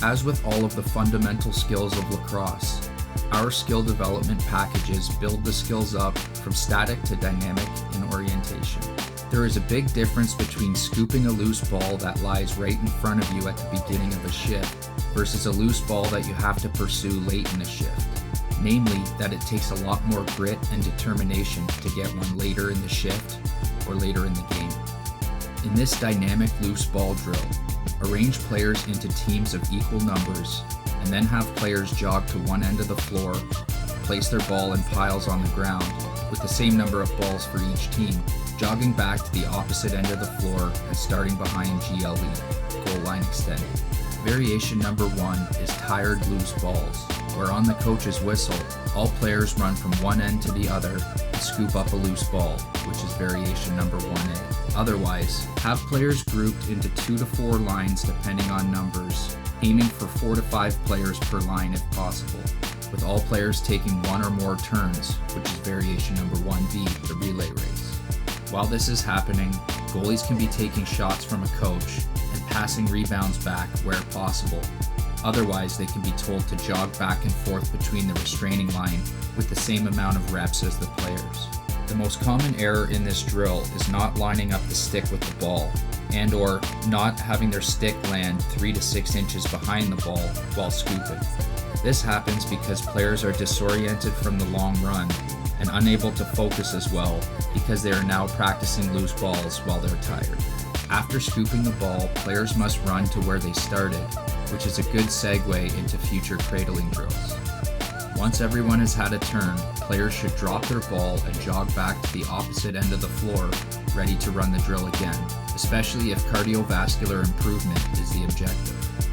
As with all of the fundamental skills of lacrosse, our skill development packages build the skills up from static to dynamic in orientation. There is a big difference between scooping a loose ball that lies right in front of you at the beginning of a shift versus a loose ball that you have to pursue late in a shift. Namely, that it takes a lot more grit and determination to get one later in the shift or later in the game. In this dynamic loose ball drill, arrange players into teams of equal numbers and then have players jog to one end of the floor, place their ball in piles on the ground with the same number of balls for each team, jogging back to the opposite end of the floor and starting behind GLE, goal line extended. Variation number 1 is tired loose balls, where on the coach's whistle, all players run from one end to the other and scoop up a loose ball, which is variation number 1A. Otherwise, have players grouped into 2 to 4 lines depending on numbers, aiming for 4 to 5 players per line if possible, with all players taking one or more turns, which is variation number 1B, the relay race. While this is happening, goalies can be taking shots from a coach and passing rebounds back where possible. Otherwise, they can be told to jog back and forth between the restraining line with the same amount of reps as the players. The most common error in this drill is not lining up the stick with the ball and or not having their stick land 3 to 6 inches behind the ball while scooping. This happens because players are disoriented from the long run and unable to focus as well because they are now practicing loose balls while they're tired. After scooping the ball, players must run to where they started, which is a good segue into future cradling drills. Once everyone has had a turn, players should drop their ball and jog back to the opposite end of the floor, ready to run the drill again, especially if cardiovascular improvement is the objective.